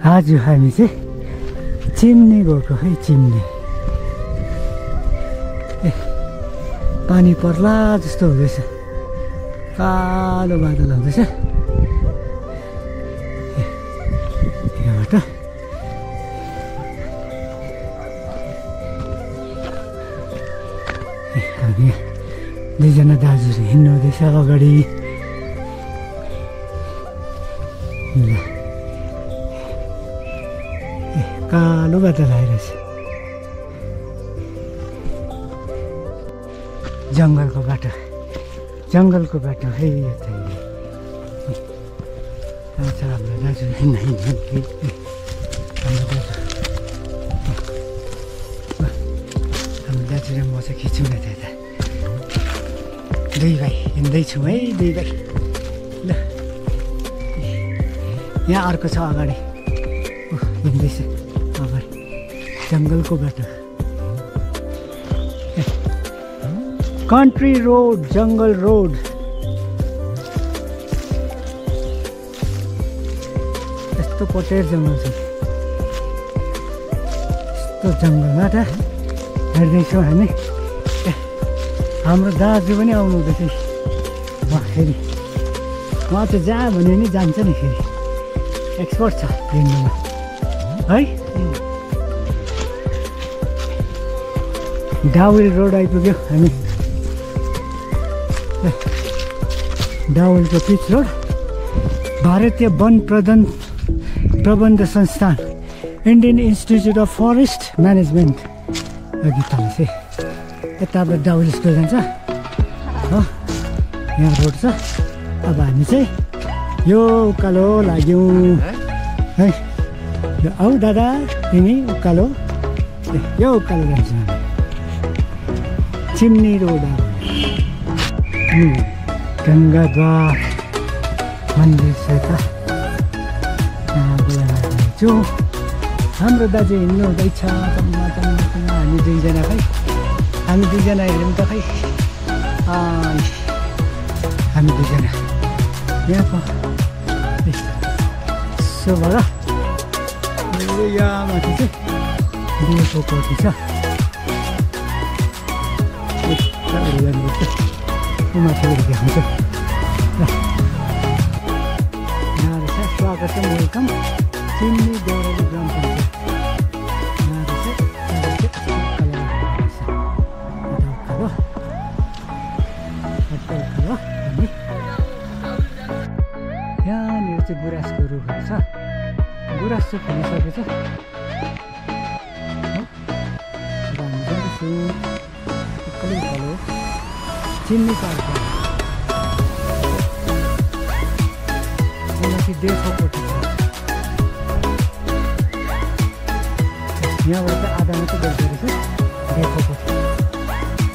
आज हामी चाहिँ चिम्नी गएको है चिम्नी पानी पर्ला जस्तो हुँदैछ कालो बादल हुँदैछ यहाँबाट हामी दुईजना दाजुहरू हिँड्नु हुँदैछ अगाडि कालो बादल आइरहेछ जङ्गलको बाटो है यता छ हाम्रो दाजु हाम्रो दाजु र म चाहिँ खिचौँ न त यता दुई भाइ हिँड्दैछौँ है दुई भाइ ल यहाँ अर्को छ अगाडि हिँड्दैछ अगाडि जङ्गलको बाटो कन्ट्री रोड जङ्गल रोड यस्तो पटेर जङ्गल छ यस्तो जङ्गलबाट हिँड्दैछौँ हामी हाम्रो दाजु पनि आउनु हुँदैछ फेरि उहाँ चाहिँ जहाँ भन्यो नि जान्छ नि फेरि एक्सपर्ट छ हिँड्नुमा है डाउल रोड आइपुग्यो हामी डाउलको पिच रोड भारतीय वन प्रबन्ध संस्थान Indian institute of forest management अघि तल चाहिँ यताबाट डाउल स्कुल जान्छ हो यहाँ रोड छ अब हामी चाहिँ यो उकालो लाग्यौँ है आऊ दादा तिमी उकालो यो उकालो जान्छौँ हामी चिम्नी रोड गङ्गाद्वार मन्दिर छ यता बोलाइरहेछु हाम्रो दाजु हिँड्नु हुँदैछ हामी दुईजना खै हामी दुईजना हेऱ्यौँ त खै हामी दुईजना यहाँको यसो भएर यहाँ माथि चाहिँ दिएको कोटी छ माथि देखाउँछ यहाँ रहेछ स्वागतम वेलकम चिम्नी देउराली ग्राम पञ्चायत यहाँनिर चाहिँ गुराँसको रुखहरू छ गुराँस चाहिँ फुलिसकेछ चिम्नी पार्क माथि देखो कोठी छ यहाँबाट चाहिँ आधा मात्रै देख्दो रहेछ देखो कोठी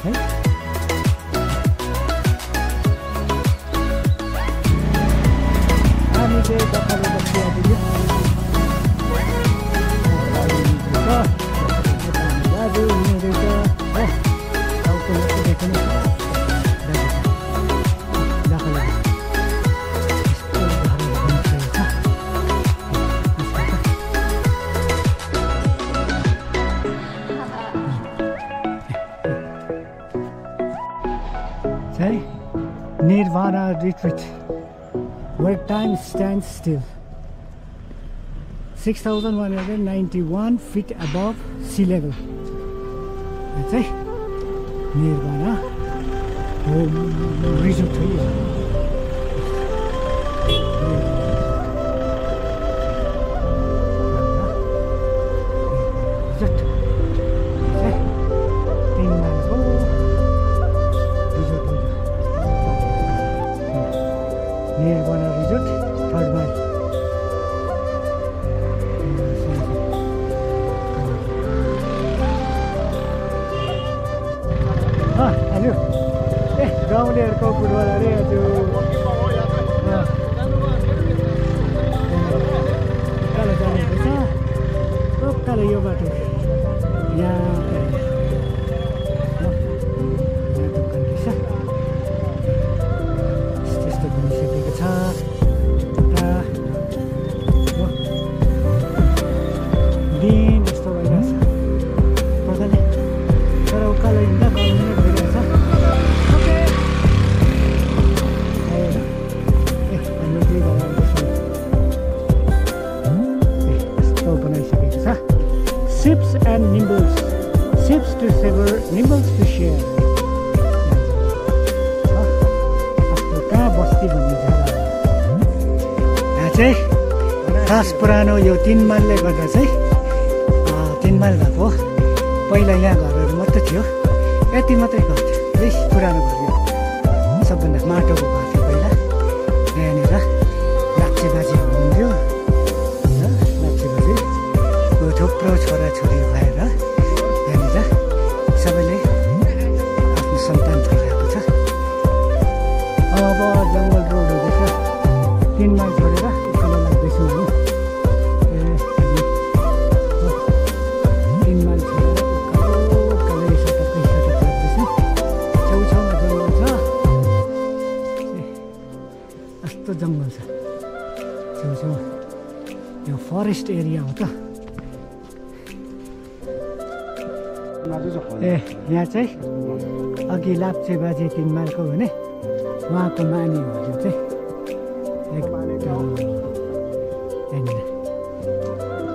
है हामी चाहिँ दखाले बसिआइपुग्यो दाजु हुनुहुँदैछ हो टाउको मात्रै देख्नु Nirvana retreat where time stands still 6,191 feet above sea level. That's it. Nirvana resort here. Nirvana Resort, 3rd mile. Hello. गाउँलेहरूको फुटबल अरे आज उकालो जानुहुँदैछ उकालो यो बाटो यहाँ दोकान रहेछ त्यस्तो बनिसकेको छ चाहिँ खास पुरानो यो 3 माइलले गर्दा चाहिँ 3 माइल भएको हो। पहिला यहाँ घरहरू मात्रै थियो, यति मात्रै घर थियो। है पुरानो घर यो सबभन्दा माटोको घर थियो पहिला। यहाँनिर लाप्चे बाजे हुनुहुन्थ्यो र लाप्चे बाजेको थुप्रो छोराछोरी भएर यहाँनिर सबैले आफ्नो सन्तान छोइरहेको छ। अब जङ्गल रोड हुँदैछ, 3 माइल छोडेर उकालो लाग्दैछौँ हामी। 3 माइल छोडेर उकालो सटक्कै लाग्दैछौँ। छेउछाउमा जङ्गल छ, यस्तो जङ्गल छ छेउछाउमा। यो फरेस्ट एरिया हो त। यहाँ चाहिँ अघि लाप्चे बाजे 3 माइलको भने उहाँको मानी हो यो चाहिँ। एकदम यहाँनिर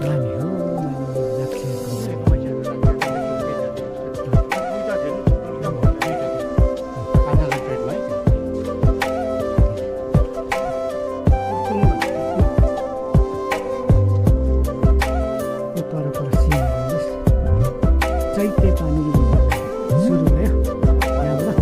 मानी हो, लाप्चे चैते पानी सुरु भयो यहाँबाट।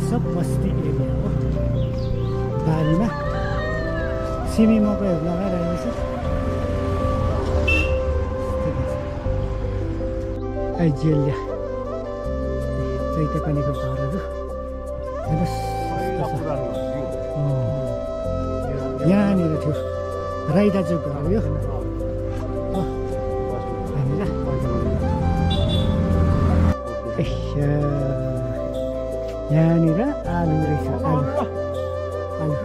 सब बस्ती एरिया हो। बारीमा सिमी मकैहरू लगाइरहेको छ। आइजिएलिया चैते पानीको घरहरू यहाँनिर थियो राई दाजुको घर यो। यहाँनिर आलु रहेछ, आलु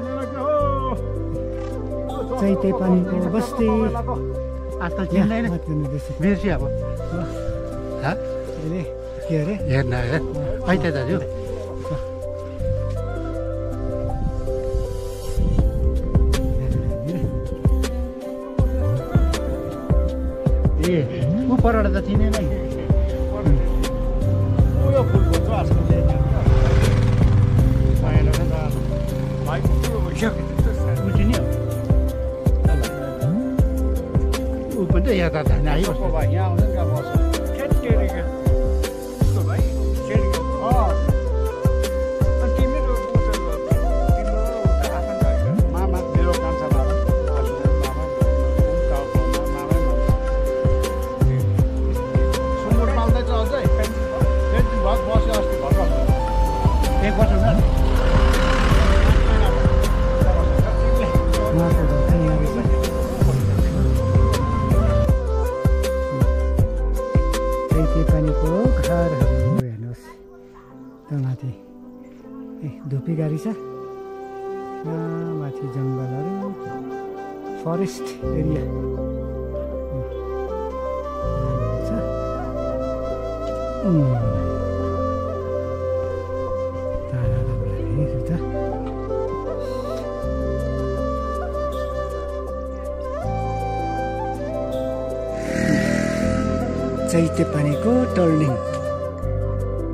चैते पानीको बस्ती। आजकल चिन्दैन बिर्सी अब के अरे हेर्न अहिले दाजु ए उपरबाट त चिनेन नि। यहाँ त धान आइबस्छ। एक वर्ष पानीको घरहरू हेर्नुहोस् त माथि। धुपी गाडी छ, माथि जङ्गलहरू, फरेस्ट एरिया छ। चैते पानीको टर्निङ,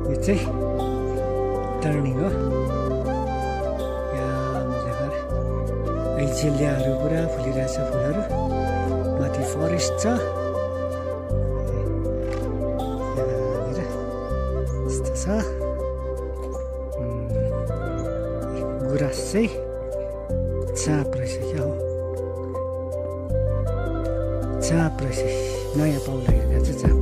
यो चाहिँ टर्निङ हो। यहाँ मजाको ऐजिलियाहरू पुरा फुलिरहेछ फुलहरू। माथि फरेस्ट छ, यहाँनिर यस्तो छ। गुराँस चाहिँ चाँप रहेछ क्या हो, चाँप रहेछ। नयाँ पाउला हेरेको चाहिँ चाँप।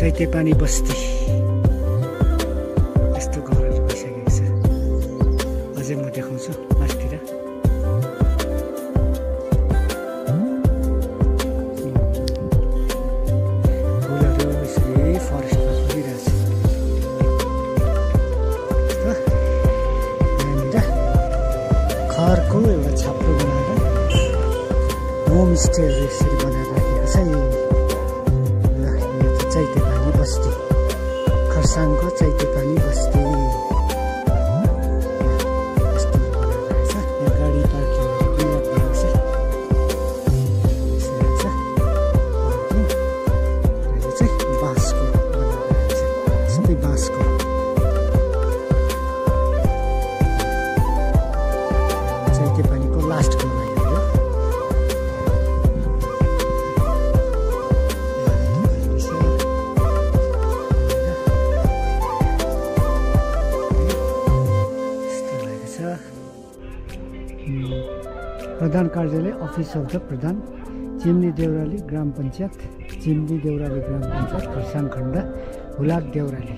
चैते पानी बस्ती यस्तो घरहरू भइसकेको छ। अझै म देखाउँछु मास्तिर। फुलहरू यसरी फरेस्टमा फुलिरहेछ। यहाँनिर घर घरको एउटा छाप्रो बनाएर होमस्टेहरू यसरी बनाएर राखेको छ। यो चैतेपानी बस्ती, खरसाङको चैतेपानी बस्ती। यस्तो बनाएर छ। यहाँ गाडी पार्किङहरू पनि राखिएको छ। यसरी छ पार्किङ। यो चाहिँ बाँसको बनाएर राखेको छ, सबै बाँसको। चैतेपानीको लास्ट घर हो यो। प्रधान कार्यालय office of the Pradhan, chimney Deurali gram panchayat, chimney Deurali ग्राम पञ्चायत, खरसाङ खण्ड, हुलाक देउराली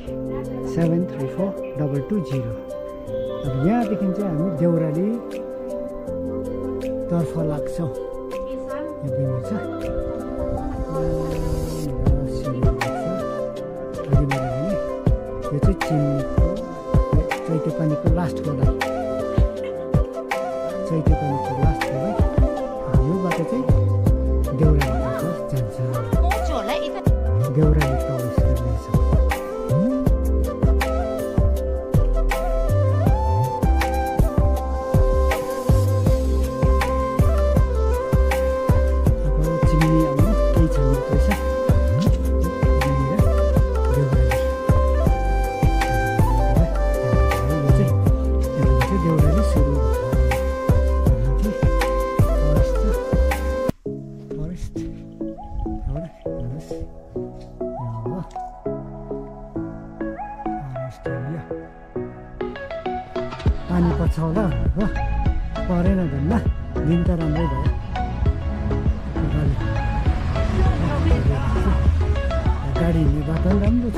734220। अब यहाँदेखि चाहिँ हामी देउराली तर्फ लाग्छौँ। यो बिन्दु छ यो चाहिँ चिम्नीको चैतेपानीको लास्ट गोदाम, चैतेपानीको लास्ट गोदाम। यो बाटो चाहिँ देउरालीतर्फ जान्छ, देउराली प्रवेश गर्नेछ। पानी पर्छ होला भनेको परेन धन्न, दिन त राम्रै भयो। गाडी हिँड्ने बाटो पनि राम्रो छ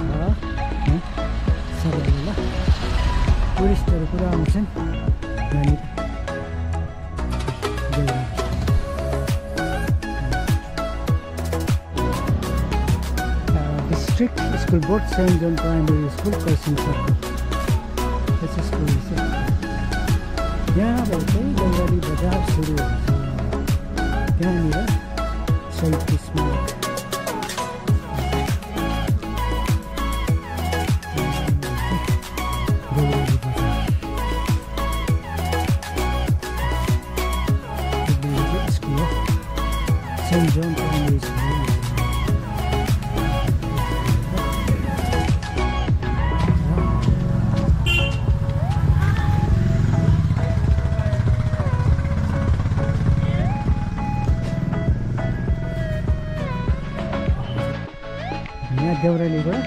सबै बेला। टुरिस्टहरू पुरा आउँछन् यहाँनिर। District school board, saint John primary school, Kurseong circle. त्यो स्कुल छ। यहाँबाट चाहिँ देउराली बजार सुरु हुन्छ। त्यहाँनिर शहीद स्मारक, देउराली बजार स्कुल हो, सेन्ट जोन प्राइमेरी स्कुल। यहाँ देउरालीबाट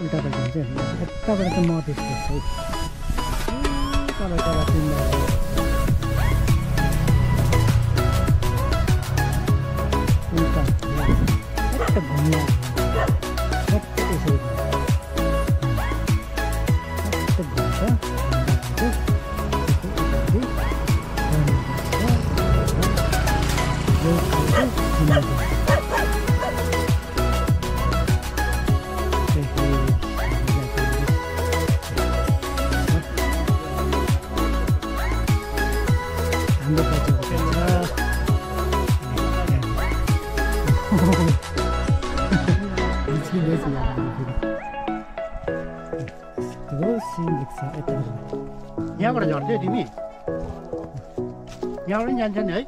उल्टापल्टा हुन्छ। यताबाट चाहिँ मधेस पर्छ है, तल तल तिमीलाई उल्टा यता घुम्ला यसरी घुम्छ। यहाँबाट झर्थ्यौ तिमी? यहाँबाट पनि जान्छ नि है?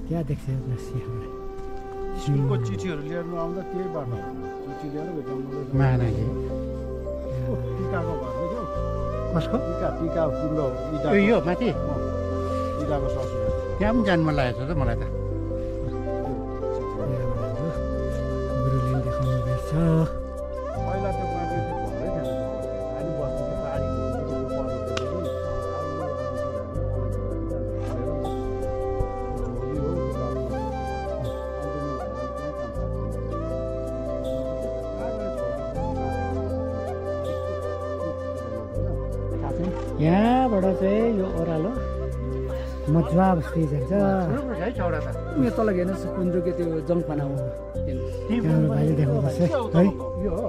क्या देख्छ स्कुलको चिठीहरू लिएर आउँदा त्यही बाटो चिठी लिएर महानागी टिकाको घर थियो। कसको? टिका तिम्रो यो माथि टिकाको ससुर त्यहाँ पनि जानु मन लागेको छ त मलाई त। गुरुले देखाउनु रहेछ। पहिला त्यो मान्छे घरै थिएन, हामी बस्थ्यौँ गाडी यहाँबाट चाहिँ यो ओह्रालो मजा बस्दै जान्छ है चौडा त उयो तल हेर्नुहोस् कुन्द्रुके त्यो जङ्गपाना हो हाम्रो भाइले देखाउनुपर्छ है यो हो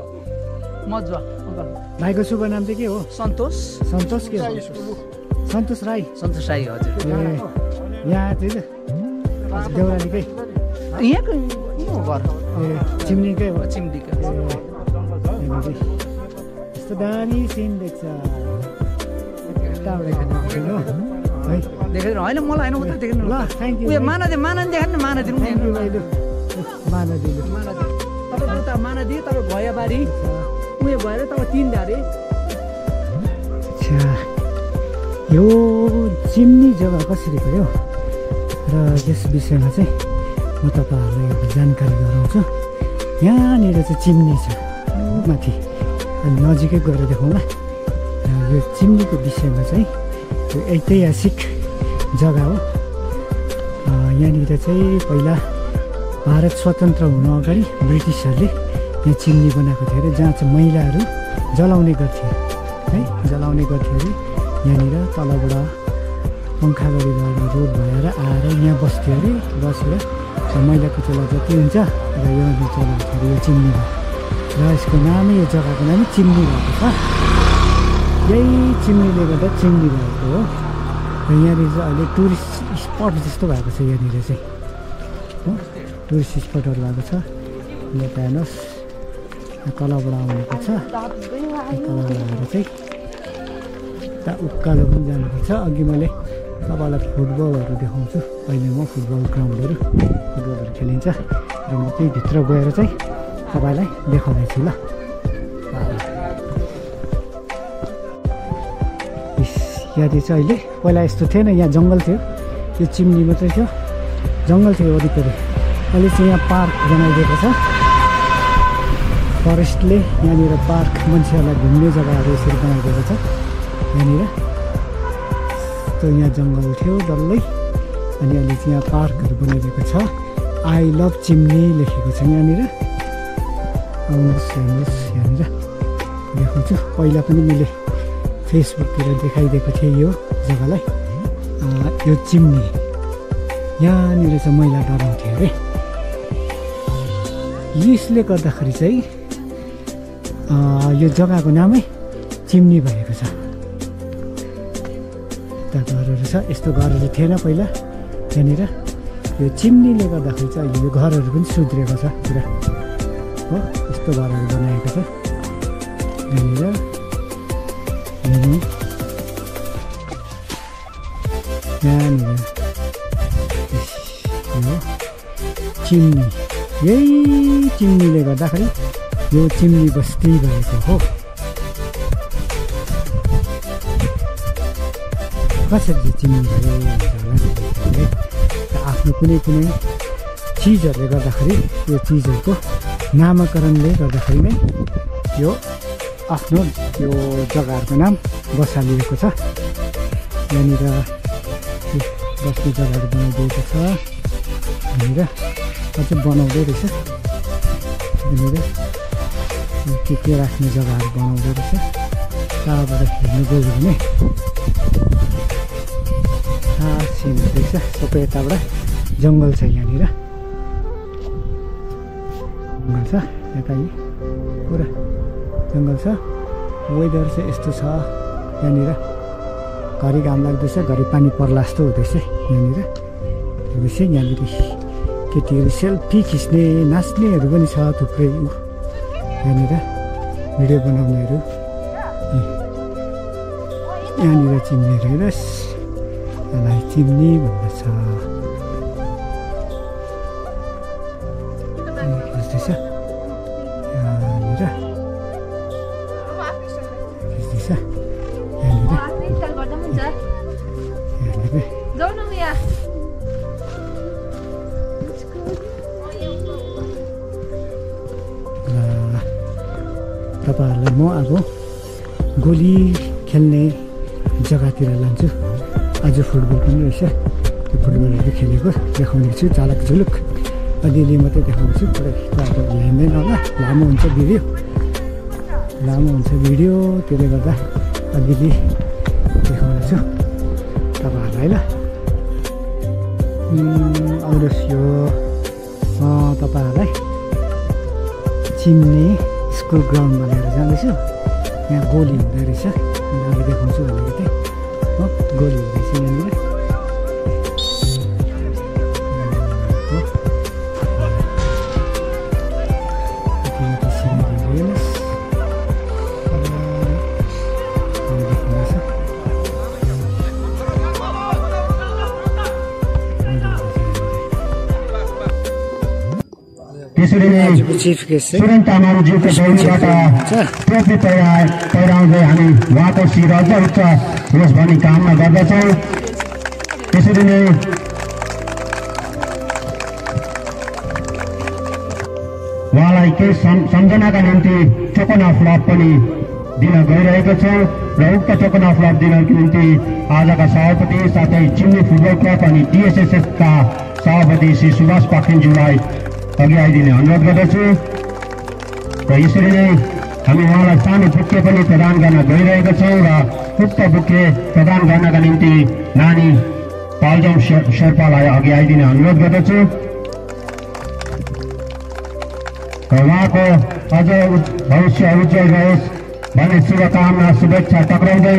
मजा अङ्कल भाइको शुभ नाम चाहिँ के हो सन्तोष सन्तोष के हो सन्तोष राई सन्तोष राई हजुर ए यहाँ चाहिँ देउरालीकै यहाँको हो घर ए चिम्नीकै हो चिम्डीको यस्तो दामी सिन देख्छ यताबाट हेर्नु है देखेर होइन मलाई होइन उता देखेर ल थ्याङ्क यू उयो मानादिनु देखानु न मानादिनु थ्याङ्क यू भाइलु मानदिनु तपाईँ उता मानादी तपाईँ भैयाबारी उयो भएर तपाईँ 3 धारे अच्छा यो चिम्नी जग्गा कसरी गयो र यस विषयमा चाहिँ म तपाईँहरूलाई एउटा जानकारी गराउँछु यहाँनिर चाहिँ चिम्नी छ माथि अनि नजिकै गएर देखाउँला यो चिम्नीको विषयमा चाहिँ यो ऐतिहासिक जग्गा हो यहाँनिर चाहिँ पहिला भारत स्वतन्त्र हुन अगाडि ब्रिटिसहरूले यहाँ चिम्नी बनाएको थियो अरे जहाँ चाहिँ मैलाहरू जलाउने गर्थ्यो है जलाउने गर्थ्यो अरे यहाँनिर तलबाट पङ्खाबारीबाट रोड भएर आएर यहाँ बस्थ्यो अरे बसेर मैला कुचेला जति हुन्छ र यो चलाउँथ्यो यो चिम्नी भयो र यसको नामै यो जग्गाको नामै चिम्नी भएको छ यही चिम्नीले गर्दा चिम्नी भएको हो र यहाँनिर चाहिँ अहिले टुरिस्ट स्पट जस्तो भएको छ यहाँनिर चाहिँ हो टुरिस्ट स्पटहरू भएको छ यहाँ हेर्नुहोस् तलबाट आउनुपर्छ तलबाट आएर चाहिँ यता उकालो पनि जानुपर्छ अघि मैले तपाईँलाई फुटबलहरू देखाउँछु अहिले म फुटबल ग्राउन्डहरू फुटबलहरू खेलिन्छ र म त्यही भित्र गएर चाहिँ तपाईँलाई देखाउँदैछु ल यहाँनिर चाहिँ अहिले पहिला यस्तो थिएन यहाँ जङ्गल थियो यो चिम्नी मात्रै थियो जङ्गल थियो वरिपरि अहिले चाहिँ यहाँ पार्क बनाइदिएको छ फरेस्टले यहाँनिर पार्क मान्छेहरूलाई घुम्ने जग्गाहरू यसरी बनाइदिएको छ यहाँनिर यस्तो यहाँ जङ्गल थियो डल्लै अनि अहिले चाहिँ यहाँ पार्कहरू बनाइदिएको छ आई लभ चिम्नी लेखेको छ यहाँनिर आउनुहोस् हेर्नुहोस् यहाँनिर देखाउँछु पहिला पनि मैले फेसबुकतिर देखाइदिएको थिएँ यो जग्गालाई यो चिम्नी यहाँनिर चाहिँ मैला डराउँथ्यो अरे यसले गर्दाखेरि चाहिँ यो जग्गाको नामै चिम्नी भएको छ यता घरहरू छ यस्तो घरहरू थिएन पहिला यहाँनिर यो चिम्नीले गर्दाखेरि चाहिँ अहिले यो घरहरू पनि सुध्रिएको छ पुरा हो यस्तो घरहरू बनाएको छ यहाँनिर यहाँनिर चिम्नी यही चिम्नीले गर्दाखेरि यो चिम्नी बस्ती भएको हो कसरी चाहिँ चिम्नी भयो आफ्नो कुनै कुनै चिजहरूले गर्दाखेरि यो चिजहरूको नामाकरणले गर्दाखेरि नै यो आफ्नो यो जग्गाहरूको नाम बसालिएको छ यहाँनिर बस्ने जग्गाहरू बनाइदिएको छ यहाँनिर अझै बनाउँदै रहेछ यहाँनिर के राख्ने जग्गाहरू बनाउँदै रहेछ कहाँबाट हेर्नु गयो भने सिन देख्छ सबै यताबाट जङ्गल छ यहाँनिर जङ्गल छ यता पुरा जङ्गल छ वेदर चाहिँ यस्तो छ यहाँनिर घरि घाम लाग्दैछ घरि पानी पर्ला जस्तो हुँदैछ यहाँनिर भनेपछि यहाँनिर केटीहरू सेल्फी खिच्ने नाच्नेहरू पनि छ थुप्रै यहाँनिर भिडियो बनाउनेहरू यहाँनिर चिम्नीहरू हेर्नुहोस् यसलाई चिम्नी भन्दछ खिच्दैछ यहाँनिर खिच्दैछ तपाईँहरूलाई म अब गोली खेल्ने जग्गातिर लान्छु आज फुटबल पनि रहेछ त्यो फुटबलहरू खेलेको देखाउने छु चालक झुलुक अलिअलि मात्रै देखाउँछु पुरै अब ल्याइँदैन होला लामो हुन्छ भिडियो त्यसले गर्दा अलिअलि देखाउँछु तपाईँहरूलाई ल आउनुहोस् यो तपाईँहरूलाई चिन्ने स्कुल ग्राउन्डमा लिएर जाँदैछु। यहाँ गोली हुँदो रहेछ, अघि देखाउँछु भनेको थिएँ हो, गोली हुँदैछ यहाँनिर। त्यसरी नै चिफ गेस्ट सुरेन तामाङज्यूको शैलीबाट ट्रफी पहिराउँदै हामी उहाँको शिर अझ उच्च होस् भन्ने कामना गर्दछौँ। त्यसरी नै उहाँलाई केही सम्झनाका निम्ति टोकन अफ लभ पनि दिन गइरहेको छ र उक्त टोकन अफ लभ दिनको निम्ति आजका सभापति साथै चिम्नी फुटबल क्लब अनि डिएसएसएफका सभापति श्री सुभाष पाखरिनज्यूलाई अघि आइदिने अनुरोध गर्दछु। र यसरी नै हामी उहाँलाई सानो बुके पनि प्रदान गर्न गइरहेका छौँ र उक्त बुके प्रदान गर्नका निम्ति नानी पाल्जम शेर्पालाई अघि आइदिने अनुरोध गर्दछु। र उहाँको अझ भविष्य उज्जवल रहोस् भन्ने शुभकामना शुभेच्छा टक्राउँदै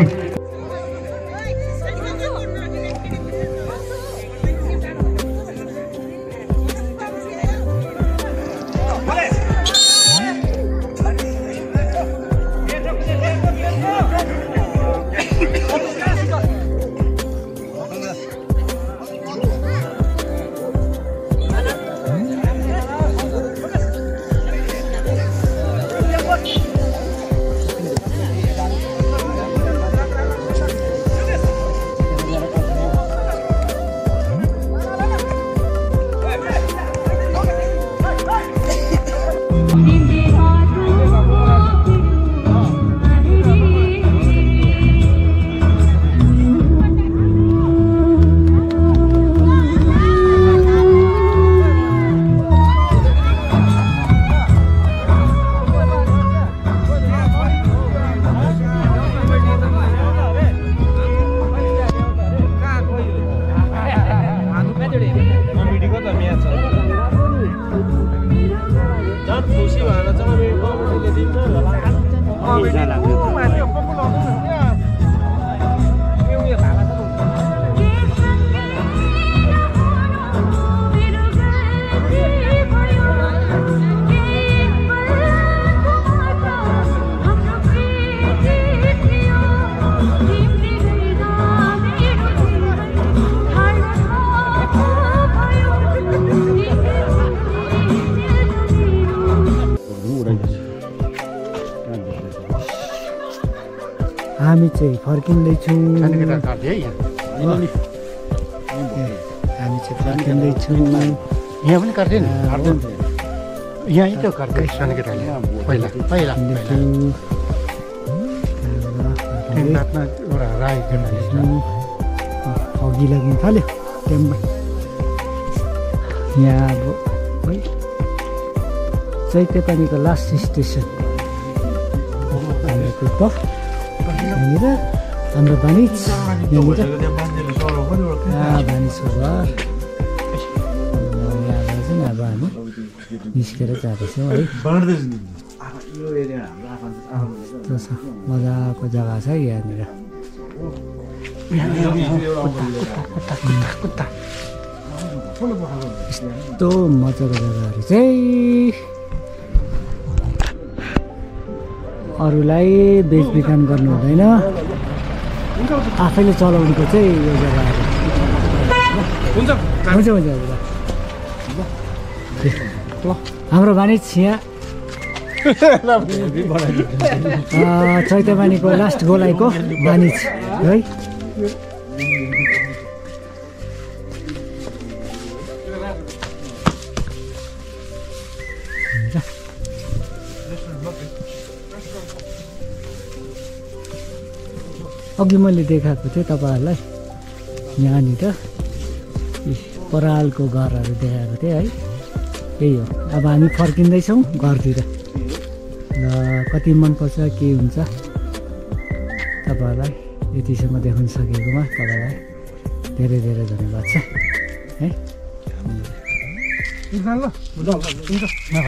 हामी चाहिँ फर्किँदैछौँ। हामी चाहिँ फर्किँदैछौँ। यहाँ पनि काट्दैन, यहीँ त काट्दै सानो केटाले पहिला पहिला एउटा राई जर्नलिस्ट अघि लाग्नु थाल्यो टेम्पल। यहाँ अब है चैतेपानीको लास्ट स्टेसन हाम्रो यहाँनिर हाम्रो बानिज यहाँनिर बानिजको घर। यहाँबाट चाहिँ अब हामी निस्केर जाँदैछौँ है। मजाको जग्गा छ यहाँनिर। यस्तो मजाको जग्गाहरू चाहिँ अरूलाई बेचबिखन गर्नु हुँदैन, आफैले चलाउनुको चाहिँ यो जग्गाहरू। हुन्छ हुन्छ हुन्छ हाम्रो बानिज यहाँ चैतेपानीको लास्ट गोलाइको बानिज है। अघि मैले देखाएको थिएँ तपाईँहरूलाई यहाँनिर परालको घरहरू देखाएको थिएँ है। त्यही हो, अब हामी फर्किँदैछौँ घरतिर। र कति मनपर्छ के हुन्छ तपाईँहरूलाई यतिसम्म देखाउन सकेकोमा तपाईँलाई धेरै धेरै धन्यवाद छ। है ल